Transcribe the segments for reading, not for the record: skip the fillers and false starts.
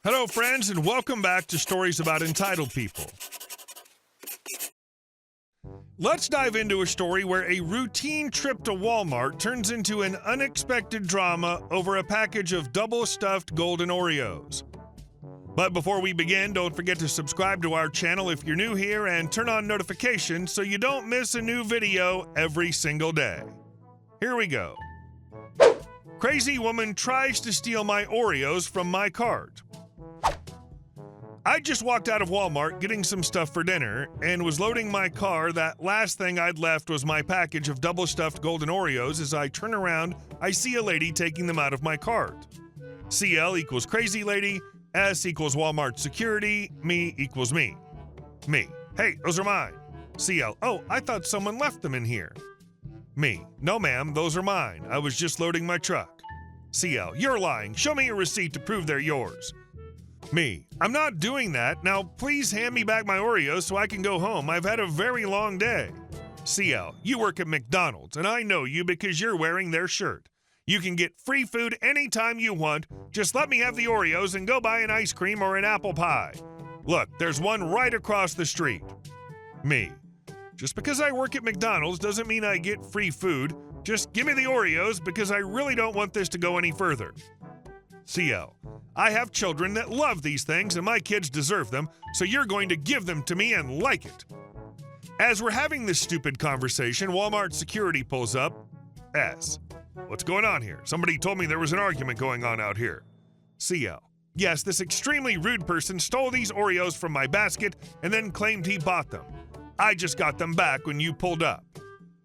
Hello, friends, and welcome back to Stories About Entitled People. Let's dive into a story where a routine trip to Walmart turns into an unexpected drama over a package of double-stuffed golden Oreos. But before we begin, don't forget to subscribe to our channel if you're new here and turn on notifications so you don't miss a new video every single day. Here we go. Crazy woman tries to steal my Oreos from my cart. I just walked out of Walmart getting some stuff for dinner and was loading my car. That last thing I'd left was my package of double-stuffed golden Oreos. As I turn around, I see a lady taking them out of my cart. CL equals crazy lady, S equals Walmart security, me equals me. Me, hey, those are mine. CL, oh, I thought someone left them in here. Me, no ma'am, those are mine. I was just loading my truck. CL, you're lying. Show me a receipt to prove they're yours. Me, I'm not doing that. Now, please hand me back my Oreos so I can go home. I've had a very long day. CL, you work at McDonald's, and I know you because you're wearing their shirt. You can get free food anytime you want. Just let me have the Oreos and go buy an ice cream or an apple pie. Look, there's one right across the street. Me, just because I work at McDonald's doesn't mean I get free food. Just give me the Oreos because I really don't want this to go any further. CL, I have children that love these things and my kids deserve them, so you're going to give them to me and like it. As we're having this stupid conversation, Walmart security pulls up. S, what's going on here? Somebody told me there was an argument going on out here. CL, yes, this extremely rude person stole these Oreos from my basket and then claimed he bought them. I just got them back when you pulled up.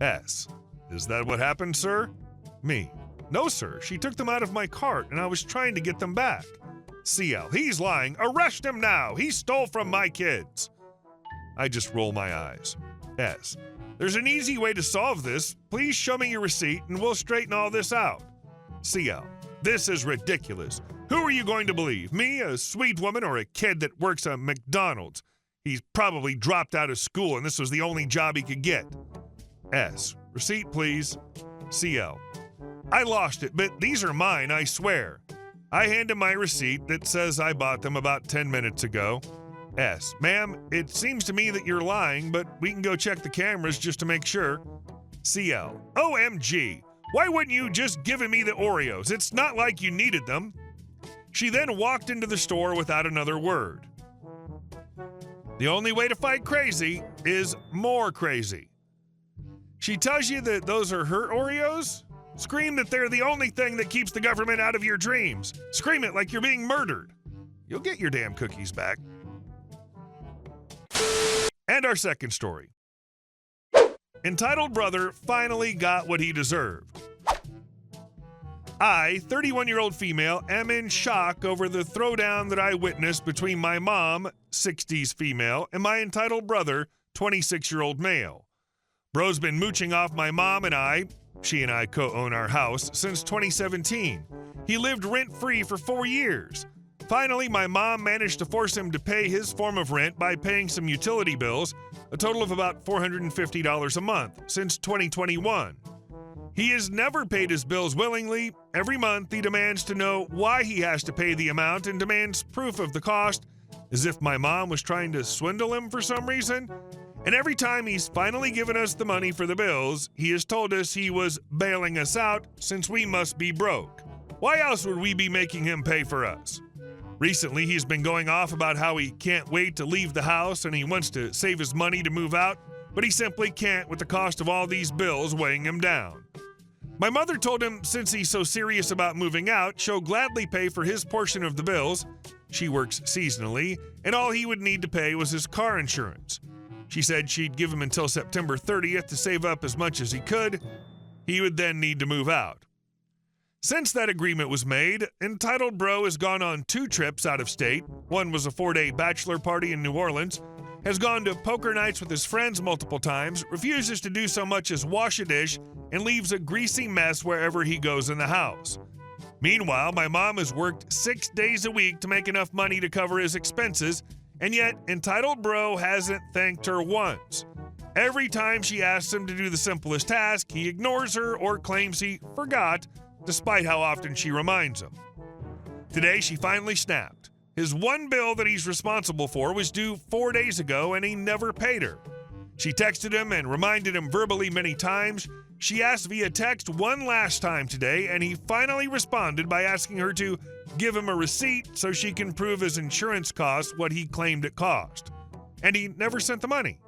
S, is that what happened, sir? Me, no, sir. She took them out of my cart, and I was trying to get them back. CL, he's lying. Arrest him now. He stole from my kids. I just roll my eyes. S, there's an easy way to solve this. Please show me your receipt, and we'll straighten all this out. CL, this is ridiculous. Who are you going to believe? Me, a sweet woman, or a kid that works at McDonald's? He's probably dropped out of school, and this was the only job he could get. S, receipt, please. CL, I lost it, but these are mine, I swear. I hand him my receipt that says I bought them about 10 minutes ago. S, ma'am, it seems to me that you're lying, but we can go check the cameras just to make sure. CL, OMG, why wouldn't you just given me the Oreos? It's not like you needed them. She then walked into the store without another word. The only way to fight crazy is more crazy. She tells you that those are her Oreos? Scream that they're the only thing that keeps the government out of your dreams. Scream it like you're being murdered. You'll get your damn cookies back. And our second story. Entitled brother finally got what he deserved. I, 31-year-old female, am in shock over the throwdown that I witnessed between my mom, 60s female, and my entitled brother, 26-year-old male. Bro's been mooching off my mom and I. She and I co-own our house since 2017. He lived rent-free for 4 years. Finally, my mom managed to force him to pay his form of rent by paying some utility bills, a total of about $450 a month, since 2021. He has never paid his bills willingly. Every month, he demands to know why he has to pay the amount and demands proof of the cost, as if my mom was trying to swindle him for some reason. And every time he's finally given us the money for the bills, he has told us he was bailing us out since we must be broke. Why else would we be making him pay for us? Recently, he's been going off about how he can't wait to leave the house and he wants to save his money to move out, but he simply can't with the cost of all these bills weighing him down. My mother told him since he's so serious about moving out, she'll gladly pay for his portion of the bills. She works seasonally, and all he would need to pay was his car insurance. She said she'd give him until September 30th to save up as much as he could. He would then need to move out. Since that agreement was made, Entitled Bro has gone on 2 trips out of state. One was a 4-day bachelor party in New Orleans, has gone to poker nights with his friends multiple times, refuses to do so much as wash a dish, and leaves a greasy mess wherever he goes in the house. Meanwhile, my mom has worked 6 days a week to make enough money to cover his expenses, and yet Entitled Bro hasn't thanked her once. Every time she asks him to do the simplest task, he ignores her or claims he forgot, despite how often she reminds him. Today, she finally snapped. His one bill that he's responsible for was due 4 days ago, and he never paid her. She texted him and reminded him verbally many times. She asked via text one last time today, and he finally responded by asking her to give him a receipt so she can prove his insurance cost what he claimed it cost. And he never sent the money.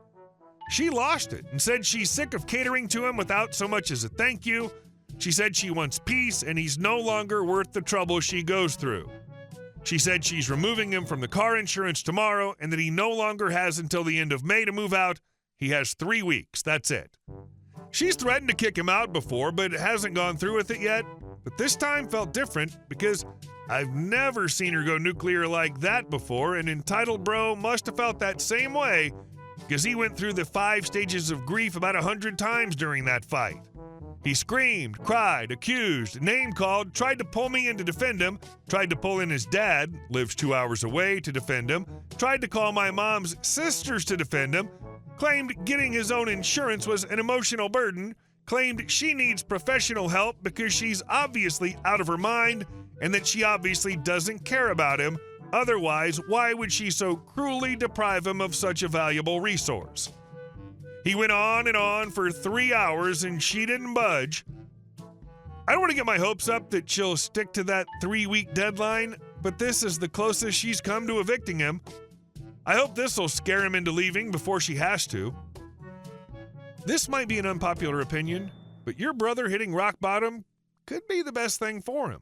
She lost it and said she's sick of catering to him without so much as a thank you. She said she wants peace, and he's no longer worth the trouble she goes through. She said she's removing him from the car insurance tomorrow and that he no longer has until the end of May to move out. He has 3 weeks. That's it. She's threatened to kick him out before, but hasn't gone through with it yet. But this time felt different because I've never seen her go nuclear like that before, and Entitled Bro must have felt that same way because he went through the 5 stages of grief about 100 times during that fight. He screamed, cried, accused, name-called, tried to pull me in to defend him, tried to pull in his dad, lives 2 hours away, to defend him, tried to call my mom's sisters to defend him, claimed getting his own insurance was an emotional burden, claimed she needs professional help because she's obviously out of her mind and that she obviously doesn't care about him. Otherwise, why would she so cruelly deprive him of such a valuable resource? He went on and on for 3 hours and she didn't budge. I don't want to get my hopes up that she'll stick to that 3-week deadline, but this is the closest she's come to evicting him. I hope this will scare him into leaving before she has to. This might be an unpopular opinion, but your brother hitting rock bottom could be the best thing for him.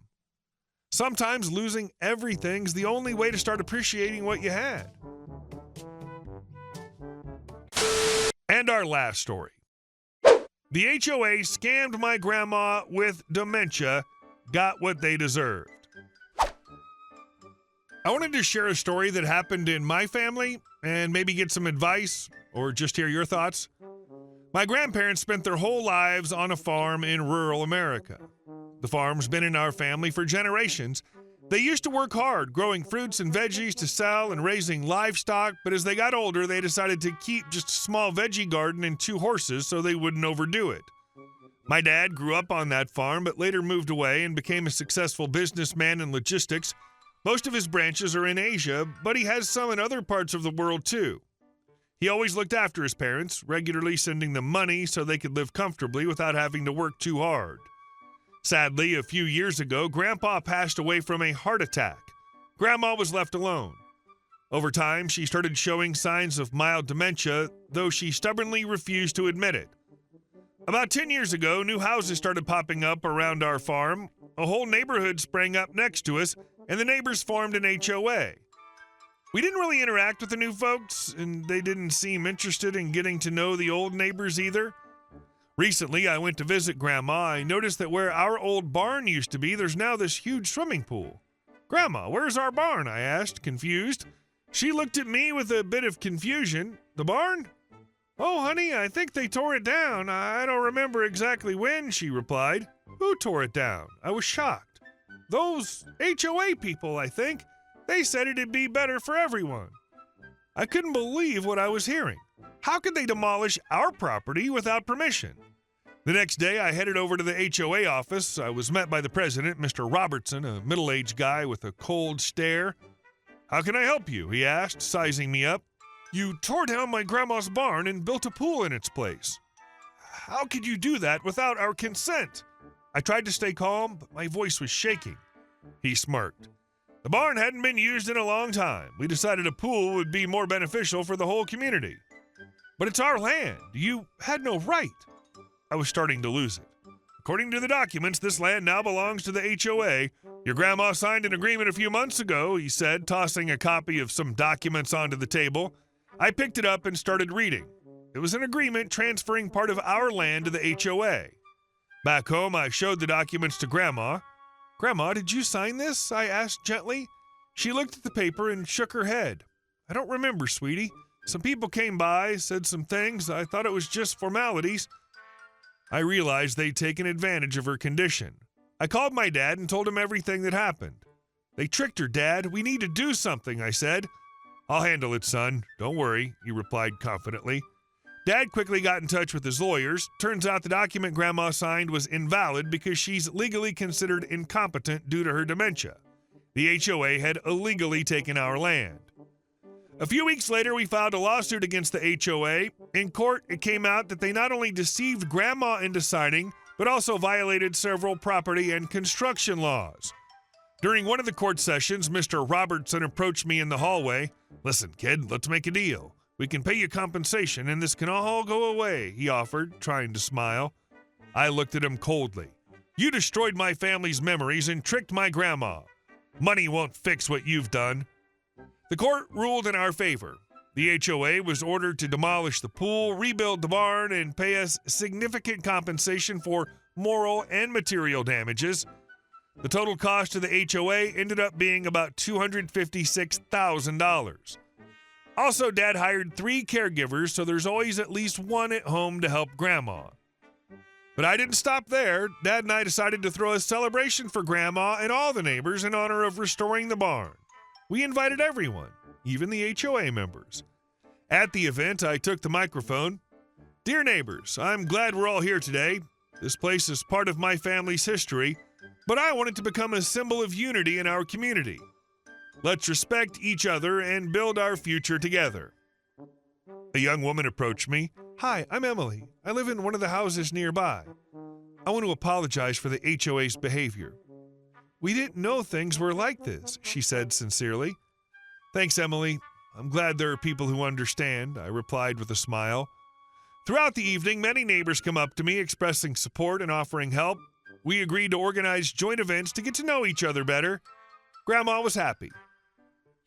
Sometimes losing everything's the only way to start appreciating what you had. And our last story. The HOA scammed my grandma with dementia, got what they deserved. I wanted to share a story that happened in my family and maybe get some advice or just hear your thoughts. My grandparents spent their whole lives on a farm in rural America. The farm's been in our family for generations. They used to work hard growing fruits and veggies to sell and raising livestock, but as they got older, they decided to keep just a small veggie garden and 2 horses so they wouldn't overdo it. My dad grew up on that farm, but later moved away and became a successful businessman in logistics. Most of his branches are in Asia, but he has some in other parts of the world too. He always looked after his parents, regularly sending them money so they could live comfortably without having to work too hard. Sadly, a few years ago, Grandpa passed away from a heart attack. Grandma was left alone. Over time, she started showing signs of mild dementia, though she stubbornly refused to admit it. About 10 years ago, new houses started popping up around our farm. A whole neighborhood sprang up next to us, and the neighbors formed an HOA. We didn't really interact with the new folks, and they didn't seem interested in getting to know the old neighbors either. Recently, I went to visit Grandma. I noticed that where our old barn used to be, there's now this huge swimming pool. "Grandma, where's our barn?" I asked, confused. She looked at me with a bit of confusion. "The barn? Oh, honey, I think they tore it down. I don't remember exactly when," she replied. "Who tore it down?" I was shocked. "Those HOA people, I think. They said it'd be better for everyone." I couldn't believe what I was hearing. How could they demolish our property without permission? The next day, I headed over to the HOA office. I was met by the president, Mr. Robertson, a middle-aged guy with a cold stare. "How can I help you?" he asked, sizing me up. "You tore down my grandma's barn and built a pool in its place." "How could you do that without our consent?" I tried to stay calm, but my voice was shaking. He smirked. "The barn hadn't been used in a long time. We decided a pool would be more beneficial for the whole community." "But it's our land. You had no right." I was starting to lose it. "According to the documents, this land now belongs to the HOA. Your grandma signed an agreement a few months ago," he said, tossing a copy of some documents onto the table. I picked it up and started reading. It was an agreement transferring part of our land to the HOA. Back home, I showed the documents to Grandma. "Grandma, did you sign this?" I asked gently. She looked at the paper and shook her head. "I don't remember, sweetie. Some people came by, said some things. I thought it was just formalities." I realized they'd taken advantage of her condition. I called my dad and told him everything that happened. "They tricked her, Dad. We need to do something," I said. "I'll handle it, son. Don't worry," he replied confidently. Dad quickly got in touch with his lawyers. Turns out the document Grandma signed was invalid because she's legally considered incompetent due to her dementia. The HOA had illegally taken our land. A few weeks later, we filed a lawsuit against the HOA. In court, it came out that they not only deceived Grandma into signing, but also violated several property and construction laws. During one of the court sessions, Mr. Robertson approached me in the hallway. "Listen, kid, let's make a deal. We can pay you compensation, and this can all go away," he offered, trying to smile. I looked at him coldly. "You destroyed my family's memories and tricked my grandma. Money won't fix what you've done." The court ruled in our favor. The HOA was ordered to demolish the pool, rebuild the barn, and pay us significant compensation for moral and material damages. The total cost to the HOA ended up being about $256,000. Also, Dad hired 3 caregivers, so there's always at least one at home to help Grandma. But I didn't stop there. Dad and I decided to throw a celebration for Grandma and all the neighbors in honor of restoring the barn. We invited everyone, even the HOA members. At the event, I took the microphone. "Dear neighbors, I'm glad we're all here today. This place is part of my family's history, but I want it to become a symbol of unity in our community. Let's respect each other and build our future together." A young woman approached me. "Hi, I'm Emily. I live in one of the houses nearby. I want to apologize for the HOA's behavior. We didn't know things were like this," she said sincerely. "Thanks, Emily. I'm glad there are people who understand," I replied with a smile. Throughout the evening, many neighbors come up to me expressing support and offering help. We agreed to organize joint events to get to know each other better. Grandma was happy.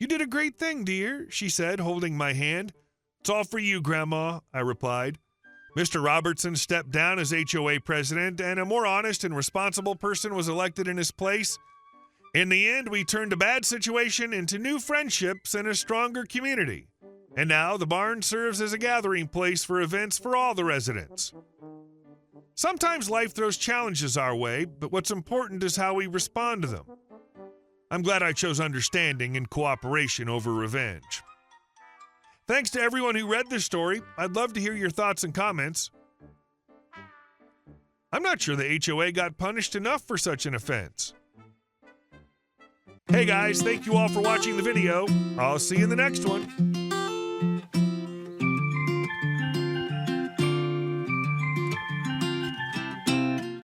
"You did a great thing, dear," she said, holding my hand. "It's all for you, Grandma," I replied. Mr. Robertson stepped down as HOA president, and a more honest and responsible person was elected in his place. In the end, we turned a bad situation into new friendships and a stronger community. And now the barn serves as a gathering place for events for all the residents. Sometimes life throws challenges our way, but what's important is how we respond to them. I'm glad I chose understanding and cooperation over revenge. Thanks to everyone who read this story. I'd love to hear your thoughts and comments. I'm not sure the HOA got punished enough for such an offense. Hey guys, thank you all for watching the video. I'll see you in the next one.